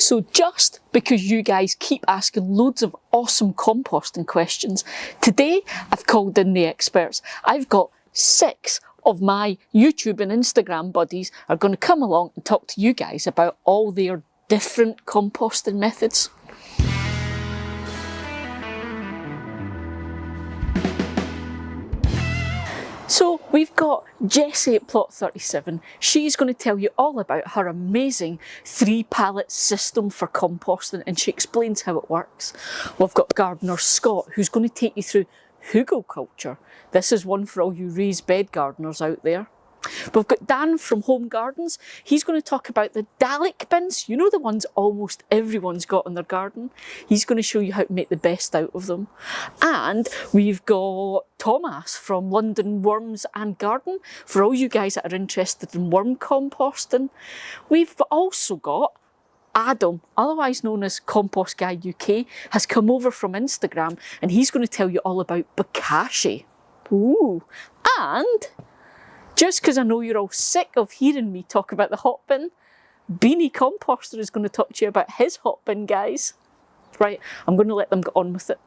So just because you guys keep asking loads of awesome composting questions, today I've called in the experts. I've got 6 of my YouTube and Instagram buddies are going to come along and talk to you guys about all their different composting methods. So we've got Jessie at plot 37. She's going to tell you all about her amazing 3-pallet system for composting, and she explains how it works. We've got gardener Scott, who's going to take you through Hugelkultur. This is one for all you raised bed gardeners out there. We've got Dan from Home Gardens. He's going to talk about the Dalek bins. You know, the ones almost everyone's got in their garden. He's going to show you how to make the best out of them. And we've got Thomas from London Worms and Garden, for all you guys that are interested in worm composting. We've also got Adam, otherwise known as CompostGuyUk, has come over from Instagram, and he's going to tell you all about Bokashi. Ooh. And just because I know you're all sick of hearing me talk about the Hotbin, Beanie Composter is going to talk to you about his Hotbin, guys. Right, I'm going to let them get on with it.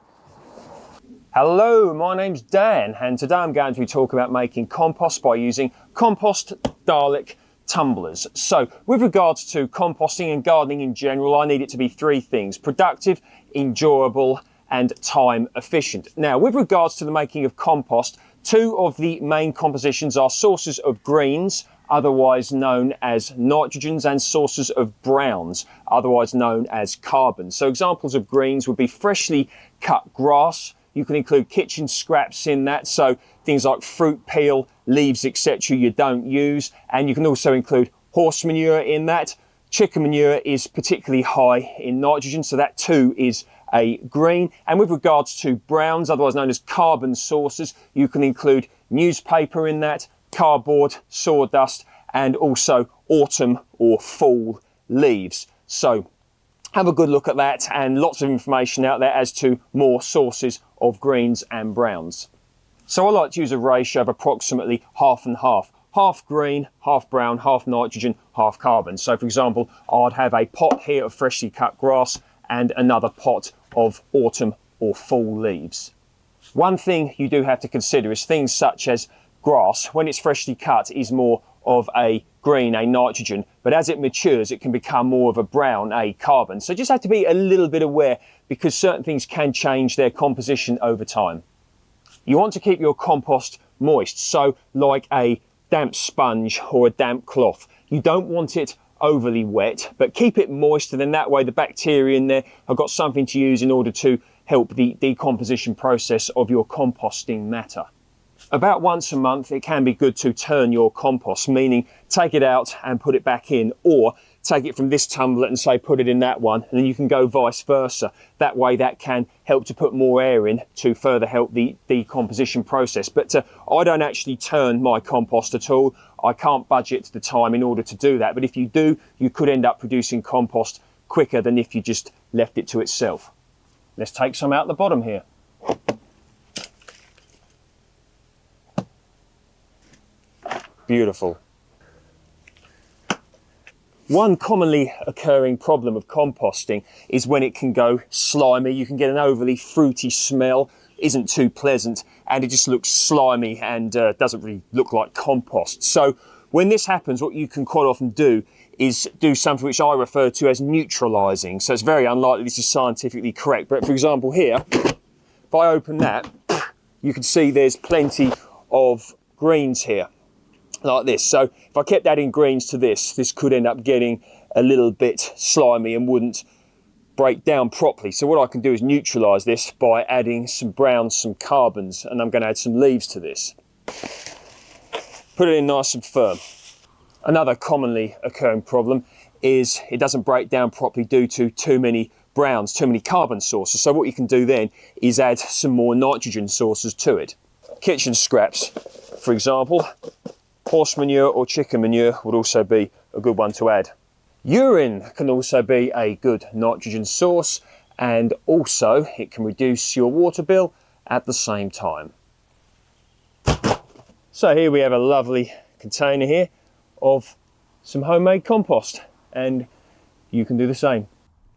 Hello, my name's Dan, and today I'm going to talk about making compost by using Compost Dalek tumblers. So, with regards to composting and gardening in general, I need it to be 3 things: productive, enjoyable, and time efficient. Now, with regards to the making of compost, 2 of the main compositions are sources of greens, otherwise known as nitrogens, and sources of browns, otherwise known as carbon. So examples of greens would be freshly cut grass. You can include kitchen scraps in that, so things like fruit peel, leaves, etc. you don't use. And you can also include horse manure in that. Chicken manure is particularly high in nitrogen, so that too is a green. And with regards to browns, otherwise known as carbon sources, you can include newspaper in that, cardboard, sawdust, and also autumn or fall leaves. So have a good look at that, and lots of information out there as to more sources of greens and browns. So I like to use a ratio of approximately half and half. Half green, half brown, half nitrogen, half carbon. So for example, I'd have a pot here of freshly cut grass and another pot of autumn or fall leaves. One thing you do have to consider is things such as grass, when it's freshly cut, is more of a green, a nitrogen, but as it matures, it can become more of a brown, a carbon. So just have to be a little bit aware, because certain things can change their composition over time. You want to keep your compost moist, so like a damp sponge or a damp cloth. You don't want it overly wet, but keep it moist, and then that way the bacteria in there have got something to use in order to help the decomposition process of your composting matter. About once a month it can be good to turn your compost, meaning take it out and put it back in, or take it from this tumbler and say put it in that one, and then you can go vice versa. That way that can help to put more air in to further help the decomposition process. But I don't actually turn my compost at all. I can't budget the time in order to do that, but if you do, you could end up producing compost quicker than if you just left it to itself. Let's take some out the bottom here. Beautiful. One commonly occurring problem of composting is when it can go slimy. You can get an overly fruity smell, isn't too pleasant, and it just looks slimy and doesn't really look like compost. So when this happens, what you can quite often do is do something which I refer to as neutralising. So it's very unlikely this is scientifically correct, but for example here, if I open that, you can see there's plenty of greens here, like this. So if I kept adding greens to this could end up getting a little bit slimy and wouldn't break down properly. So what I can do is neutralise this by adding some browns, some carbons, and I'm going to add some leaves to this. Put it in nice and firm. Another commonly occurring problem is it doesn't break down properly due to too many browns, too many carbon sources. So what you can do then is add some more nitrogen sources to it. Kitchen scraps, for example, horse manure or chicken manure would also be a good one to add. Urine can also be a good nitrogen source, and also it can reduce your water bill at the same time. So here we have a lovely container here of some homemade compost, and you can do the same.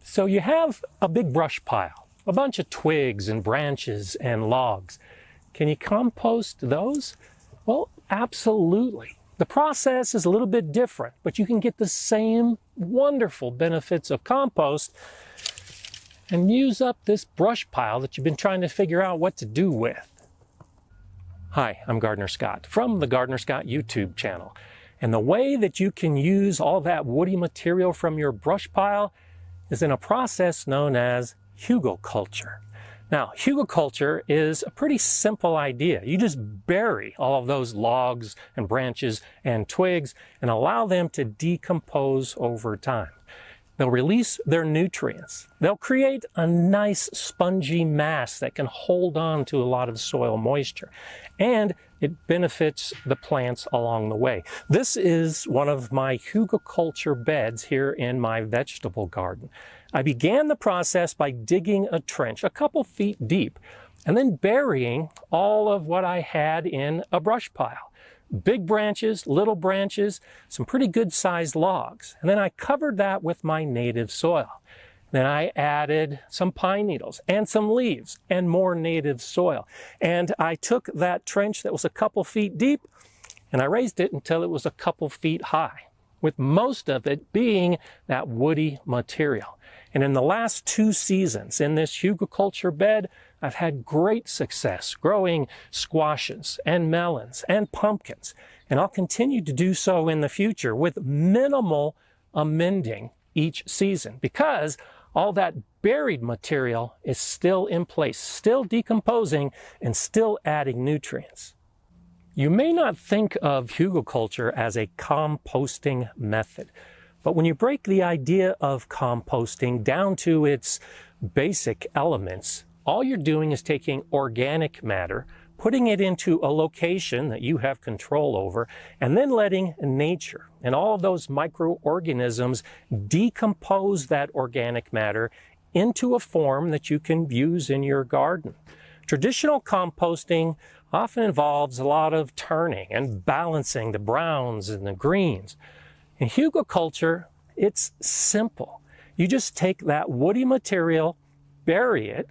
So you have a big brush pile, a bunch of twigs and branches and logs. Can you compost those? Well, absolutely. The process is a little bit different, but you can get the same wonderful benefits of compost and use up this brush pile that you've been trying to figure out what to do with. Hi, I'm Gardener Scott from the Gardener Scott YouTube channel. And the way that you can use all that woody material from your brush pile is in a process known as Hugelkultur. Now, Hugelkultur is a pretty simple idea. You just bury all of those logs and branches and twigs and allow them to decompose over time. They'll release their nutrients. They'll create a nice spongy mass that can hold on to a lot of soil moisture. And it benefits the plants along the way. This is one of my Hugelkultur beds here in my vegetable garden. I began the process by digging a trench a couple feet deep and then burying all of what I had in a brush pile. Big branches, little branches, some pretty good sized logs. And then I covered that with my native soil. Then I added some pine needles and some leaves and more native soil. And I took that trench that was a couple feet deep and I raised it until it was a couple feet high, with most of it being that woody material. And in the last 2 seasons in this Hugelkultur bed, I've had great success growing squashes and melons and pumpkins. And I'll continue to do so in the future with minimal amending each season because all that buried material is still in place, still decomposing and still adding nutrients. You may not think of Hugelkultur as a composting method, but when you break the idea of composting down to its basic elements, all you're doing is taking organic matter, putting it into a location that you have control over, and then letting nature and all of those microorganisms decompose that organic matter into a form that you can use in your garden. Traditional composting often involves a lot of turning and balancing the browns and the greens. In Hugelkultur, it's simple. You just take that woody material, bury it,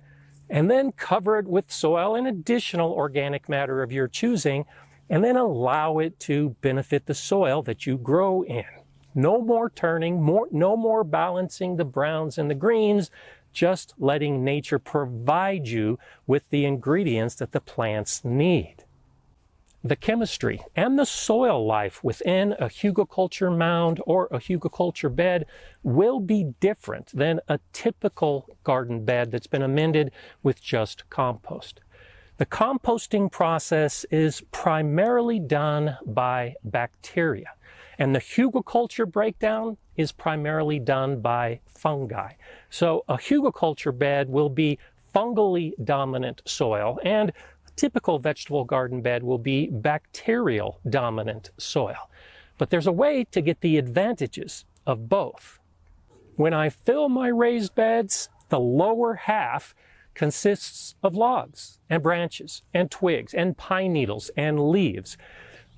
and then cover it with soil and additional organic matter of your choosing, and then allow it to benefit the soil that you grow in. No more turning, no more balancing the browns and the greens, just letting nature provide you with the ingredients that the plants need. The chemistry and the soil life within a Hugelkultur mound or a Hugelkultur bed will be different than a typical garden bed that's been amended with just compost. The composting process is primarily done by bacteria, and the Hugelkultur breakdown is primarily done by fungi. So a Hugelkultur bed will be fungally dominant soil, and typical vegetable garden bed will be bacterial dominant soil. But there's a way to get the advantages of both. When I fill my raised beds, the lower half consists of logs and branches and twigs and pine needles and leaves.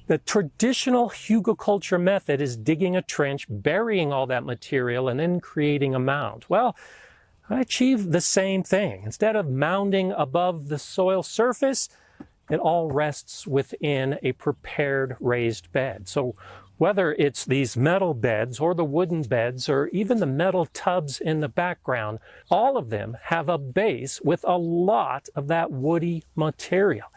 The traditional Hugelkultur method is digging a trench, burying all that material, and then creating a mound. Well, I achieve the same thing. Instead of mounding above the soil surface, it all rests within a prepared raised bed. So whether it's these metal beds or the wooden beds or even the metal tubs in the background, all of them have a base with a lot of that woody material.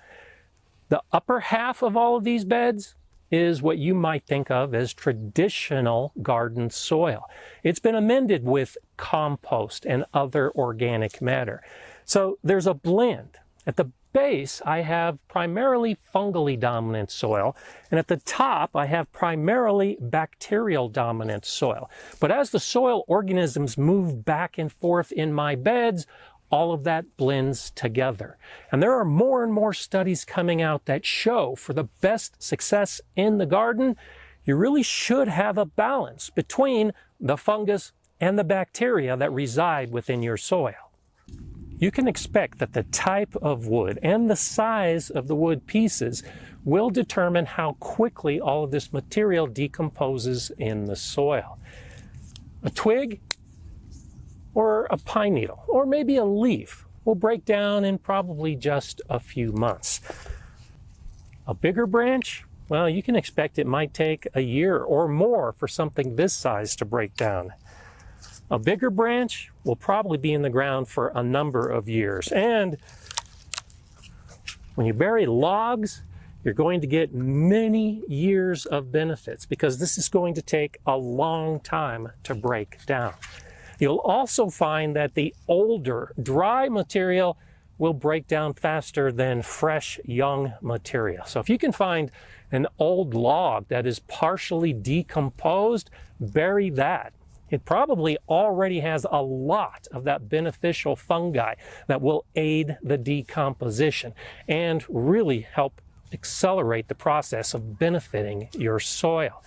The upper half of all of these beds is what you might think of as traditional garden soil. It's been amended with compost and other organic matter. So there's a blend. At the base, I have primarily fungally dominant soil, and at the top, I have primarily bacterial dominant soil. But as the soil organisms move back and forth in my beds, all of that blends together. And there are more and more studies coming out that show for the best success in the garden, you really should have a balance between the fungus and the bacteria that reside within your soil. You can expect that the type of wood and the size of the wood pieces will determine how quickly all of this material decomposes in the soil. A twig or a pine needle, or maybe a leaf will break down in probably just a few months. A bigger branch, well, you can expect it might take a year or more for something this size to break down. A bigger branch will probably be in the ground for a number of years. And when you bury logs, you're going to get many years of benefits because this is going to take a long time to break down. You'll also find that the older, dry material will break down faster than fresh, young material. So if you can find an old log that is partially decomposed, bury that. It probably already has a lot of that beneficial fungi that will aid the decomposition and really help accelerate the process of benefiting your soil.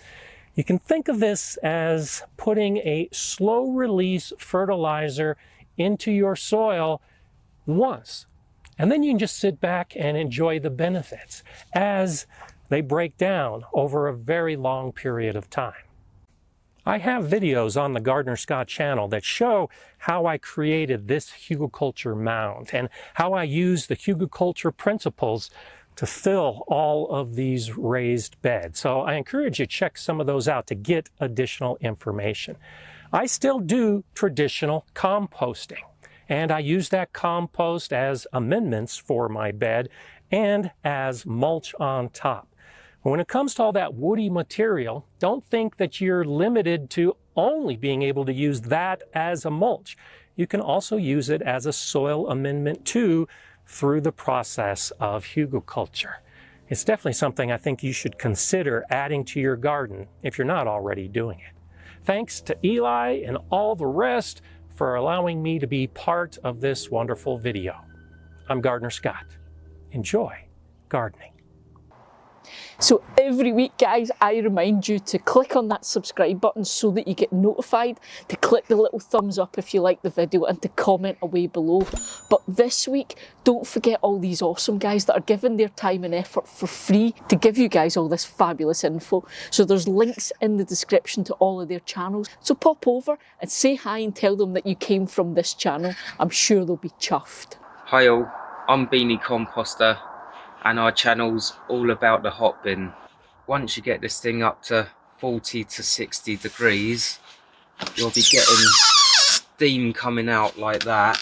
You can think of this as putting a slow release fertilizer into your soil once, and then you can just sit back and enjoy the benefits as they break down over a very long period of time. I have videos on the Gardener Scott channel that show how I created this Hugelkultur mound and how I use the Hugelkultur principles to fill all of these raised beds. So I encourage you to check some of those out to get additional information. I still do traditional composting, and I use that compost as amendments for my bed and as mulch on top. When it comes to all that woody material, don't think that you're limited to only being able to use that as a mulch. You can also use it as a soil amendment too through the process of hugelkultur. It's definitely something I think you should consider adding to your garden if you're not already doing it. Thanks to Eli and all the rest for allowing me to be part of this wonderful video. I'm Gardener Scott. Enjoy gardening. So every week, guys, I remind you to click on that subscribe button so that you get notified, to click the little thumbs up if you like the video, and to comment away below. But this week, don't forget all these awesome guys that are giving their time and effort for free to give you guys all this fabulous info. So there's links in the description to all of their channels. So pop over and say hi and tell them that you came from this channel. I'm sure they'll be chuffed. Hi all, I'm Beanie Composter, and our channel's all about the Hotbin. Once you get this thing up to 40 to 60 degrees, you'll be getting steam coming out like that.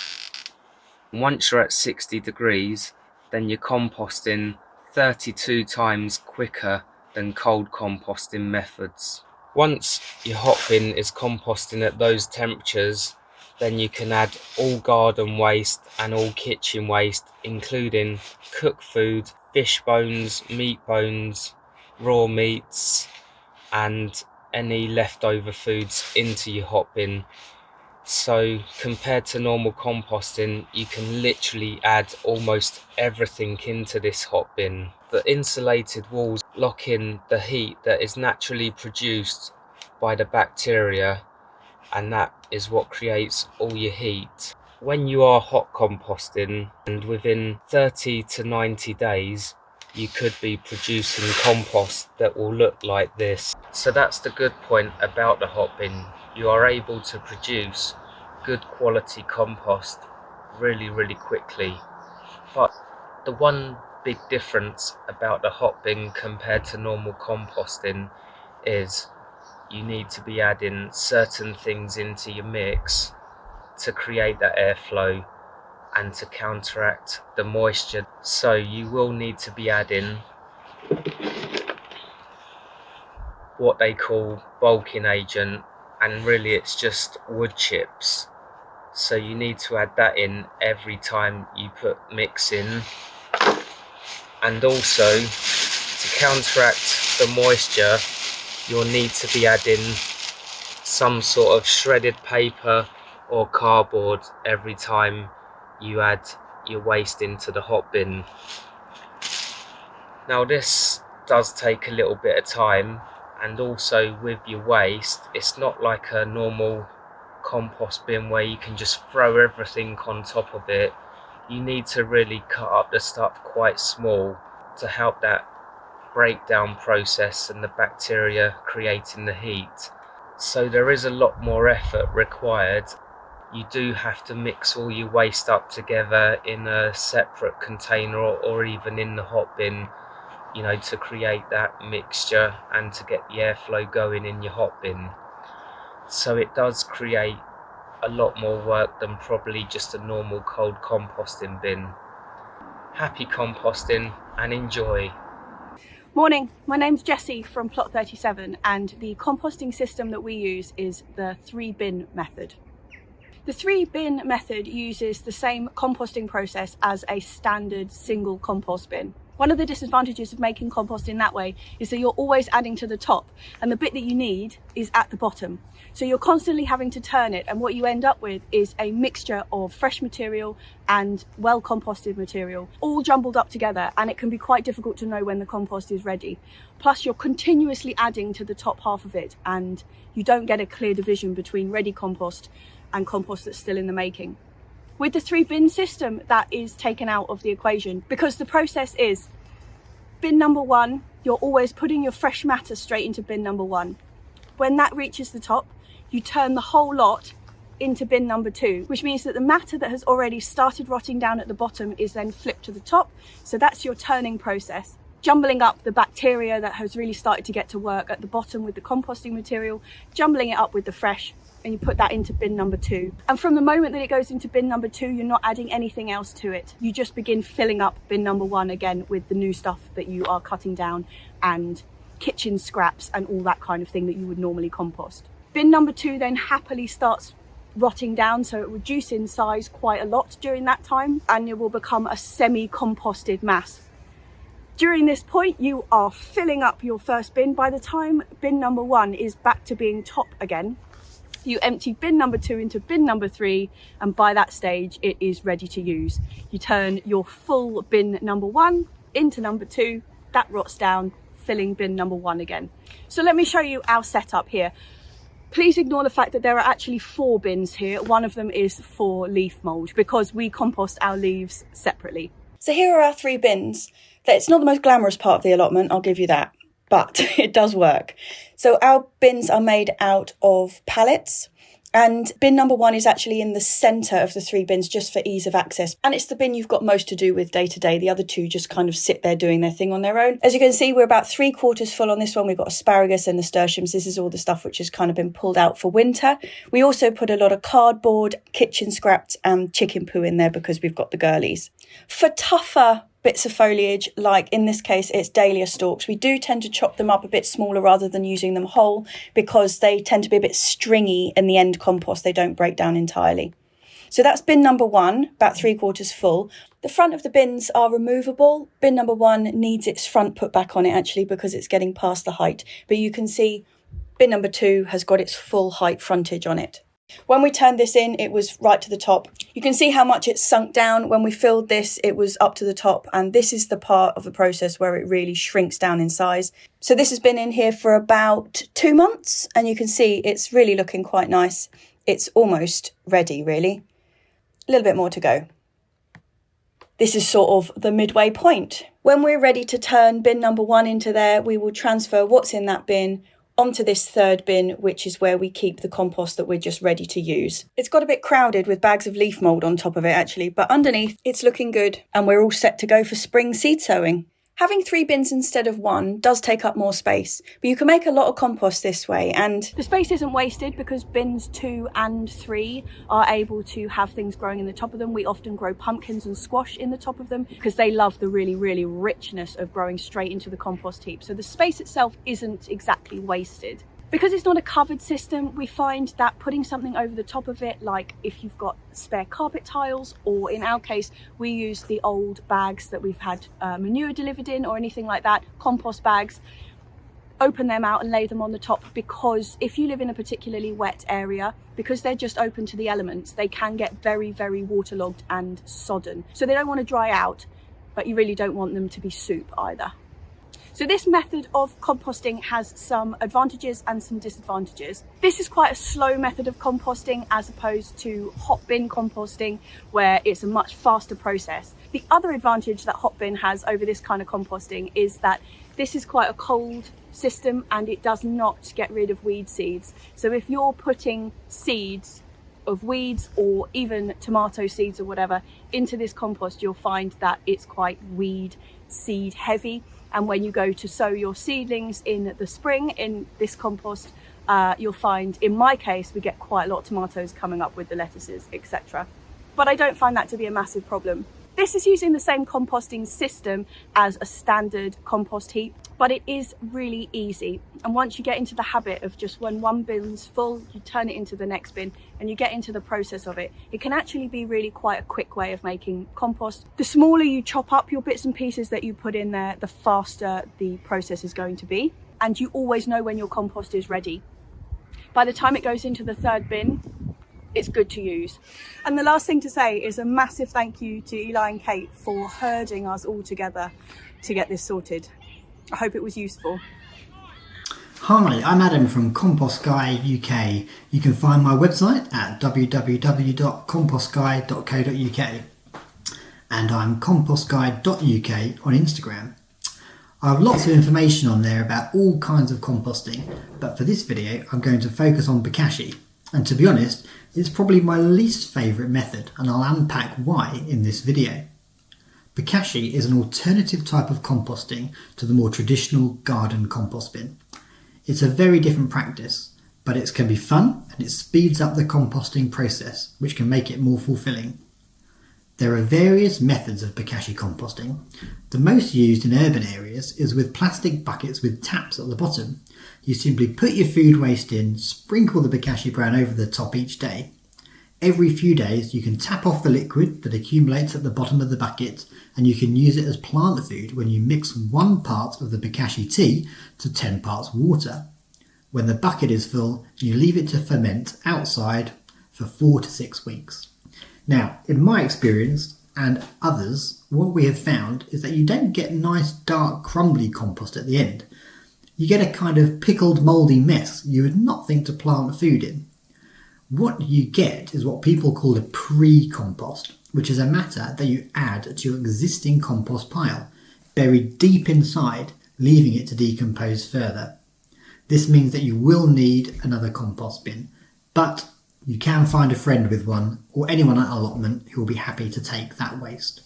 Once you're at 60 degrees, then you're composting 32 times quicker than cold composting methods. Once your Hotbin is composting at those temperatures, then you can add all garden waste and all kitchen waste, including cooked food, fish bones, meat bones, raw meats, and any leftover foods into your Hotbin. So compared to normal composting, you can literally add almost everything into this Hotbin. The insulated walls lock in the heat that is naturally produced by the bacteria, and that is what creates all your heat. When you are hot composting, and within 30 to 90 days, you could be producing compost that will look like this. So that's the good point about the Hotbin. You are able to produce good quality compost really quickly. But the one big difference about the Hotbin compared to normal composting is you need to be adding certain things into your mix to create that airflow and to counteract the moisture. So you will need to be adding what they call bulking agent, and really it's just wood chips. So you need to add that in every time you put mix in. And also to counteract the moisture, you'll need to be adding some sort of shredded paper or cardboard every time you add your waste into the Hotbin. Now this does take a little bit of time, and also with your waste, it's not like a normal compost bin where you can just throw everything on top of it. You need to really cut up the stuff quite small to help that breakdown process and the bacteria creating the heat. So there is a lot more effort required, you do have to mix all your waste up together in a separate container, or even in the hot bin, you know, to create that mixture and to get the airflow going in your hot bin. So it does create a lot more work than probably just a normal cold composting bin. Happy composting and enjoy. Morning, my name's Jessie from Plot 37, and the composting system that we use is the 3-bin method. The 3-bin method uses the same composting process as a standard single compost bin. One of the disadvantages of making compost in that way is that you're always adding to the top, and the bit that you need is at the bottom. So you're constantly having to turn it, and what you end up with is a mixture of fresh material and well composted material, all jumbled up together, and it can be quite difficult to know when the compost is ready. Plus you're continuously adding to the top half of it, and you don't get a clear division between ready compost and compost that's still in the making. With the 3-bin system, that is taken out of the equation, because the process is bin number 1, you're always putting your fresh matter straight into bin number 1. When that reaches the top, you turn the whole lot into bin number 2, which means that the matter that has already started rotting down at the bottom is then flipped to the top. So that's your turning process, jumbling up the bacteria that has really started to get to work at the bottom with the composting material, jumbling it up with the fresh, and you put that into bin number 2. And from the moment that it goes into bin number 2, you're not adding anything else to it. You just begin filling up bin number 1 again with the new stuff that you are cutting down and kitchen scraps and all that kind of thing that you would normally compost. Bin number 2 then happily starts rotting down, so it reduces in size quite a lot during that time, and it will become a semi-composted mass. During this point, you are filling up your first bin. By the time bin number 1 is back to being top again, you empty bin number 2 into bin number 3, and by that stage it is ready to use. You turn your full bin number 1 into number 2, that rots down, filling bin number 1 again. So let me show you our setup here. Please ignore the fact that there are actually 4 bins here. One of them is for leaf mould, because we compost our leaves separately. So here are our 3 bins. It's not the most glamorous part of the allotment, I'll give you that, but it does work. So our bins are made out of pallets, and bin number 1 is actually in the centre of the 3 bins just for ease of access. And it's the bin you've got most to do with day to day. The other 2 just kind of sit there doing their thing on their own. As you can see, we're about 3/4 full on this one. We've got asparagus and nasturtiums. This is all the stuff which has kind of been pulled out for winter. We also put a lot of cardboard, kitchen scraps and chicken poo in there because we've got the girlies. For tougher bits of foliage, like in this case it's dahlia stalks, we do tend to chop them up a bit smaller rather than using them whole, because they tend to be a bit stringy in the end compost. They don't break down entirely. So that's bin number 1, about 3/4 full. The front of the bins are removable. Bin number 1 needs its front put back on it actually, because it's getting past the height, but you can see bin number 2 has got its full height frontage on it. When we turned this in, it was right to the top. You can see how much it's sunk down. When we filled this, it was up to the top, and this is the part of the process where it really shrinks down in size. So this has been in here for about 2 months, and you can see it's really looking quite nice. It's almost ready, really. A little bit more to go. This is sort of the midway point. When we're ready to turn bin number 1 into there, we will transfer what's in that bin onto this 3rd bin, which is where we keep the compost that we're just ready to use. It's got a bit crowded with bags of leaf mould on top of it actually, but underneath it's looking good, and we're all set to go for spring seed sowing. Having 3 bins instead of 1 does take up more space, but you can make a lot of compost this way, and the space isn't wasted because bins 2 and 3 are able to have things growing in the top of them. We often grow pumpkins and squash in the top of them because they love the really, really richness of growing straight into the compost heap. So the space itself isn't exactly wasted. Because it's not a covered system, we find that putting something over the top of it, like if you've got spare carpet tiles, or in our case, we use the old bags that we've had manure delivered in or anything like that, compost bags, open them out and lay them on the top, because if you live in a particularly wet area, because they're just open to the elements, they can get very, very waterlogged and sodden. So they don't want to dry out, but you really don't want them to be soup either. So this method of composting has some advantages and some disadvantages. This is quite a slow method of composting as opposed to hot bin composting, where it's a much faster process. The other advantage that hot bin has over this kind of composting is that this is quite a cold system and it does not get rid of weed seeds. So if you're putting seeds of weeds or even tomato seeds or whatever into this compost, you'll find that it's quite weed seed heavy. And when you go to sow your seedlings in the spring in this compost, you'll find, in my case, we get quite a lot of tomatoes coming up with the lettuces, etc. But I don't find that to be a massive problem. This is using the same composting system as a standard compost heap, but it is really easy. And once you get into the habit of just when one bin's full, you turn it into the next bin and you get into the process of it, it can actually be really quite a quick way of making compost. The smaller you chop up your bits and pieces that you put in there, the faster the process is going to be. And you always know when your compost is ready. By the time it goes into the third bin, it's good to use. And the last thing to say is a massive thank you to Eli and Kate for herding us all together to get this sorted. I hope it was useful. Hi, I'm Adam from CompostGuyUk. You can find my website at www.compostguy.co.uk, and I'm CompostGuyUk on Instagram. I have lots of information on there about all kinds of composting, but for this video I'm going to focus on Bokashi, and to be honest, it's probably my least favourite method, and I'll unpack why in this video. Bokashi is an alternative type of composting to the more traditional garden compost bin. It's a very different practice, but it can be fun and it speeds up the composting process, which can make it more fulfilling. There are various methods of Bokashi composting. The most used in urban areas is with plastic buckets with taps at the bottom. You simply put your food waste in, sprinkle the Bokashi bran over the top each day. Every few days you can tap off the liquid that accumulates at the bottom of the bucket, and you can use it as plant food when you mix 1 part of the Bokashi tea to 10 parts water. When the bucket is full, you leave it to ferment outside for 4 to 6 weeks. Now, in my experience and others, what we have found is that you don't get nice dark crumbly compost at the end. You get a kind of pickled mouldy mess you would not think to plant food in. What you get is what people call a pre-compost, which is a matter that you add to your existing compost pile, buried deep inside, leaving it to decompose further. This means that you will need another compost bin, but you can find a friend with one, or anyone at allotment who will be happy to take that waste.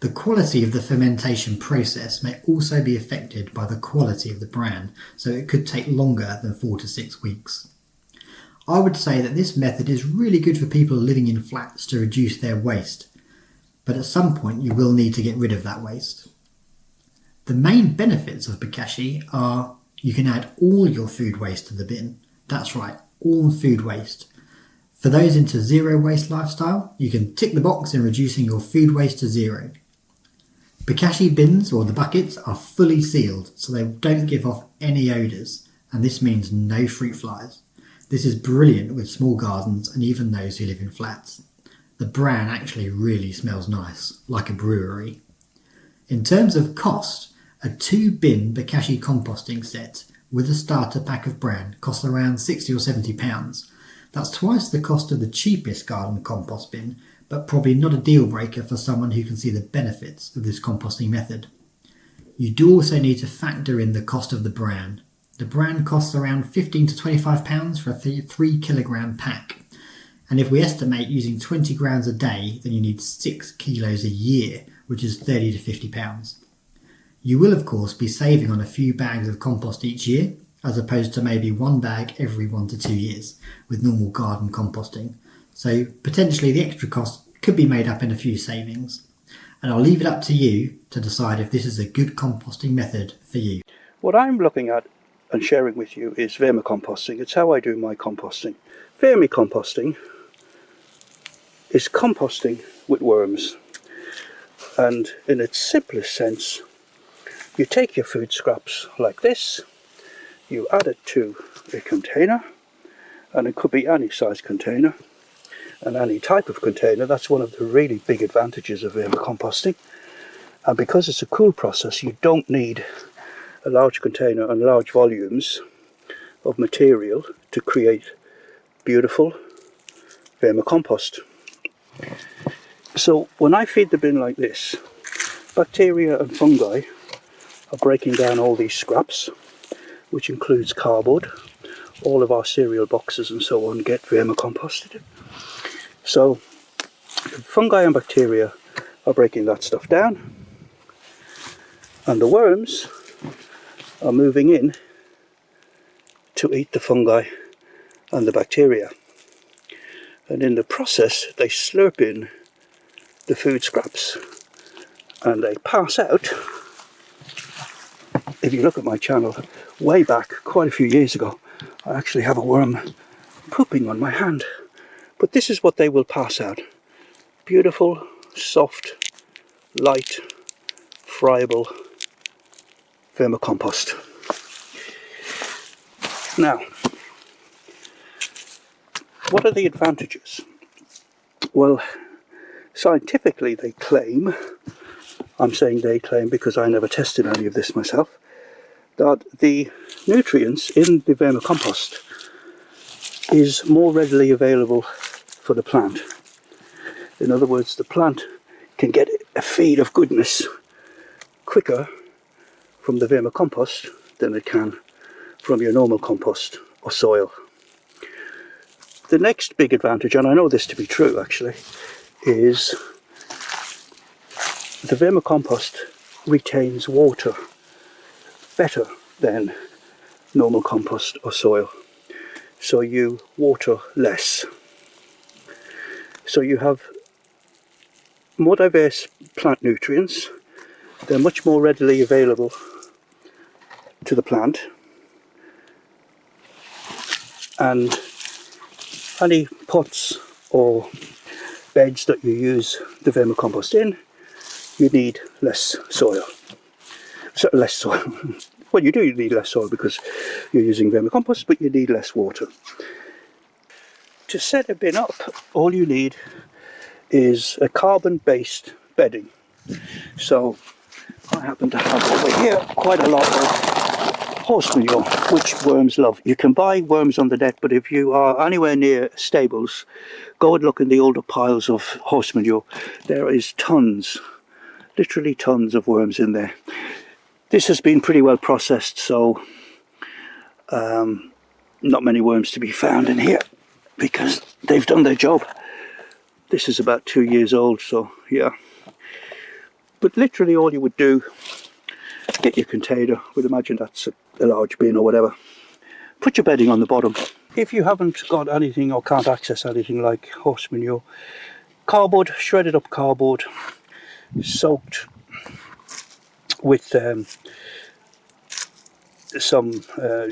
The quality of the fermentation process may also be affected by the quality of the bran, so it could take longer than 4 to 6 weeks. I would say that this method is really good for people living in flats to reduce their waste, but at some point you will need to get rid of that waste. The main benefits of Bokashi are you can add all your food waste to the bin. That's right, all food waste. For those into zero waste lifestyle, you can tick the box in reducing your food waste to zero. Bokashi bins, or the buckets, are fully sealed, so they don't give off any odours, and this means no fruit flies. This is brilliant with small gardens and even those who live in flats. The bran actually really smells nice, like a brewery. In terms of cost, a 2-bin Bokashi composting set with a starter pack of bran costs around £60 or £70. That's twice the cost of the cheapest garden compost bin, but probably not a deal breaker for someone who can see the benefits of this composting method. You do also need to factor in the cost of the bran. The bran costs around £15 to £25 for a 3 kilogram pack. And if we estimate using 20 grams a day, then you need 6 kilos a year, which is £30 to £50. You will of course be saving on a few bags of compost each year, as opposed to maybe 1 bag every 1 to 2 years with normal garden composting. So potentially the extra cost could be made up in a few savings. And I'll leave it up to you to decide if this is a good composting method for you. What I'm looking at and sharing with you is vermicomposting. It's how I do my composting. Vermicomposting is composting with worms, and in its simplest sense, you take your food scraps like this, you add it to a container, and it could be any size container and any type of container. That's one of the really big advantages of vermicomposting, and because it's a cool process, you don't need a large container and large volumes of material to create beautiful vermicompost. So when I feed the bin like this, bacteria and fungi are breaking down all these scraps, which includes cardboard, all of our cereal boxes and so on get vermicomposted. So fungi and bacteria are breaking that stuff down, and the worms are moving in to eat the fungi and the bacteria. And in the process, they slurp in the food scraps and they pass out. If you look at my channel, way back, quite a few years ago, I actually have a worm pooping on my hand. But this is what they will pass out. Beautiful, soft, light, friable vermicompost. Now, what are the advantages? Well, scientifically they claim, I'm saying they claim because I never tested any of this myself, that the nutrients in the vermicompost is more readily available for the plant. In other words, the plant can get a feed of goodness quicker from the vermicompost than it can from your normal compost or soil. The next big advantage, and I know this to be true actually, is the vermicompost retains water better than normal compost or soil. So you water less. So you have more diverse plant nutrients. They're much more readily available to the plant. And any pots or beds that you use the vermicompost in, you need less soil. So less soil. Well, you do need less soil because you're using vermicompost, but you need less water. To set a bin up, all you need is a carbon-based bedding. So I happen to have over here quite a lot of horse manure, which worms love. You can buy worms on the net, but if you are anywhere near stables, go and look in the older piles of horse manure. There is tons, literally tons of worms in there. This has been pretty well processed, so not many worms to be found in here because they've done their job. This is about 2 years old, so yeah. But literally all you would do, get your container, we'd imagine that's a large bin or whatever, put your bedding on the bottom. If you haven't got anything or can't access anything like horse manure, cardboard, shredded up cardboard, soaked with some,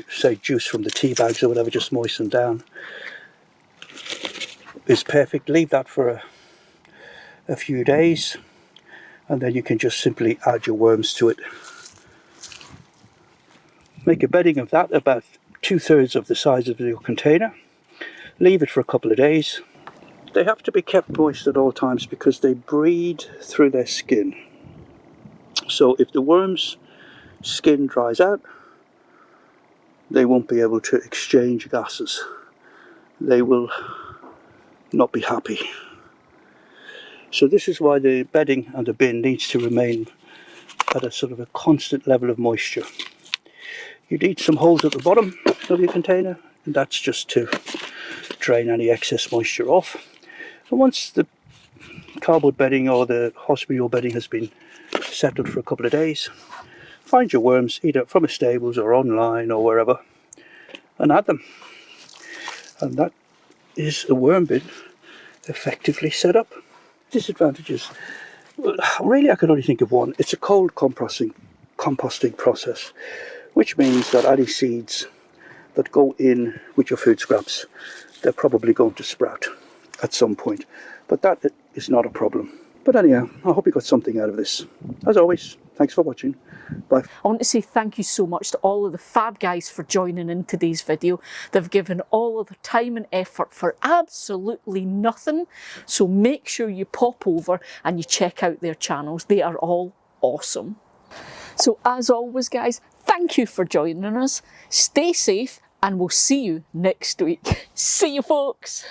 say, juice from the tea bags or whatever, just moistened down, is perfect. Leave that for a few days, and then you can just simply add your worms to it. Make a bedding of that about 2/3 of the size of your container. Leave it for a couple of days. They have to be kept moist at all times because they breathe through their skin. So if the worm's skin dries out, they won't be able to exchange gases. They will not be happy. So this is why the bedding and the bin needs to remain at a sort of a constant level of moisture. You need some holes at the bottom of your container, and that's just to drain any excess moisture off. And once the cardboard bedding or the horse manure bedding has been settled for a couple of days, find your worms either from a stables or online or wherever and add them. And that is a worm bin effectively set up. Disadvantages, really I can only think of one. It's a cold composting process, which means that any seeds that go in with your food scraps, they're probably going to sprout at some point, but that is not a problem. But anyhow, I hope you got something out of this. As always, thanks for watching. Bye. I want to say thank you so much to all of the fab guys for joining in today's video. They've given all of their time and effort for absolutely nothing. So make sure you pop over and you check out their channels. They are all awesome. So as always guys, thank you for joining us. Stay safe and we'll see you next week. See you folks.